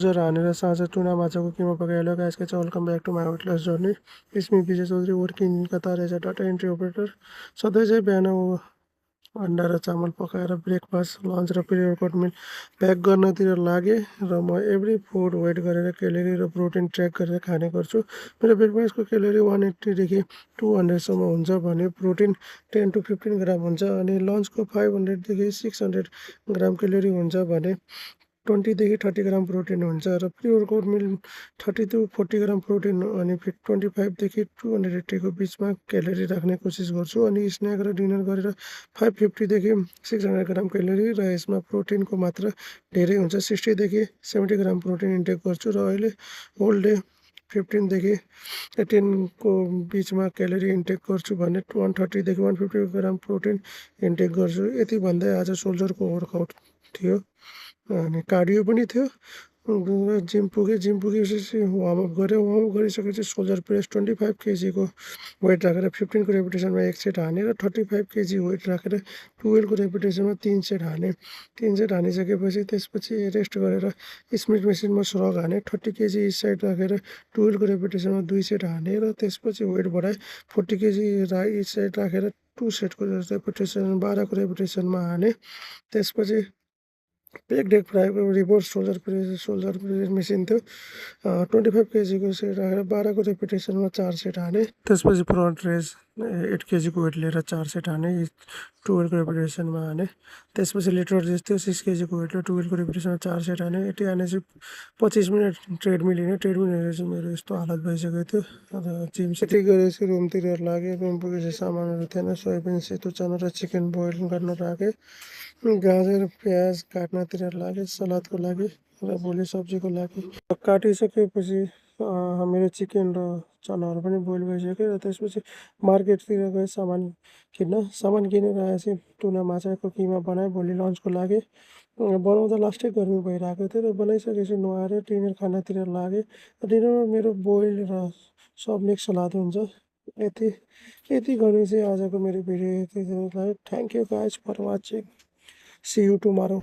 जरा हानेर साँझ टुना माछाको किमा पकाइहाल्यो गाइस के welcome back to my weight loss journey. It's me Vijay Chaudhary working in Qatar as a data entry operator. सधैँ चाहिँ बिहान अन्डा र चामल पकाएर ब्रेकफास्ट लन्च र प्रि वर्कआउट मिल प्याक गर्नतिर लागेँ र म एभ्री फुड वेट गरेर क्यालोरी र प्रोटिन ट्र्याक गरेर खाने गर्छु। मेरो ब्रेकफास्टको क्यालोरी 180 देखि 200सम्म हुन्छ भने प्रोटिन 10 to 15 ग्राम हुन्छ अनि लन्चको 500 देखि 600 ग्राम क्यालोरी हुन्छ भने 20 देखि 30 ग्राम प्रोटिन हुन्छ र pre workout meal 30 to 40 gram protein अनि 25 देखि 280 को बिचमा क्यालोरी राख्ने कोसिस गर्छु अनि स्न्याक र डिनर गरेर 550 देखि 600 ग्राम क्यालोरी र यसमा प्रोटिनको मात्रा धेरै हुन्छ। 60 देखि 70 ग्राम प्रोटिन इन्टेक गर्छु र अहिले होल डे 15 देखि 18 को बिचमा क्यालोरी इन्टेक गर्छु भने 130 देखि 150 ग्राम प्रोटिन इन्टेक गर्छु। यति भन्दै आज सोल्जरको वर्कआउट थियो अनि कार्डियो पनि थियो। जिम पुगेपछि वार्मअप गऱ्यो। वार्मअप गरिसकेपछि सोल्जर प्रेस 25 केजीको वेट राखेर 15 को रेपिटेसनमा एक सेट हानेर 35 केजी वेट राखेर 12 को रेपिटेसनमा 3 सेट हाने। 3 सेट हानिसकेपछि त्यसपछि रेस्ट गरेर स्मिथ मेसिनमा श्रग हाने। 30 केजी इच साइड राखेर 12 को रेपिटेसनमा 2 सेट हाने र त्यसपछि वेट बढाएँ। 40 केजी इच साइड राखेर 2 सेटको रेपिटेसन 12 को रेपिटेसनमा हाने। त्यसपछि पेक डेक फ्राईको रिभर्स सोल्जर प्रेस मेसिन थियो। 25 केजीको सेट राखेर 12 को रेपिटेसनमा 4 सेट हाने। त्यसपछि फ्रन्ट रेज 8 केजीको वेट लिएर 4 सेट हाने 12 को रेपिटेसनमा हाने। त्यसपछि लेटर रेज थियो 6 केजीको वेट लिएर 12 को रेपिटेसनमा 4 सेट हाने। यति हानेपछि 25 मिनट ट्रेडमिल हिँड्यो। ट्रेडमिल हिँडेर चाहिँ मेरो यस्तो हालत भइसकेको थियो र जिम सेट गरेपछि रुमतिर लागेँ। रुम पुगेपछि सामानहरू थिएन। सोयाबिन सेतो चना र चिकन बोइल गर्न राखेँ। गाजर प्याज काट्नतिर लागेँ सलादको लागि र भोलि सब्जीको लागि। काटिसकेपछि मेरो चिकन र चनाहरू पनि बोइल भइसक्यो र त्यसपछि मार्केटतिर गएँ सामान किनेर आएपछि टुना माछाको किमा बनाएँ भोलि लन्चको लागि। बनाउँदा लास्टै गर्मी भइरहेको थियो र बनाइसकेपछि नुहाएर डिनर खानातिर लागेँ। डिनरमा मेरो बोइल र सब मिक्स सलाद हुन्छ। यति गर्मी चाहिँ आजको मेरो भिडियो यति। Thank you guys for watching. See you tomorrow.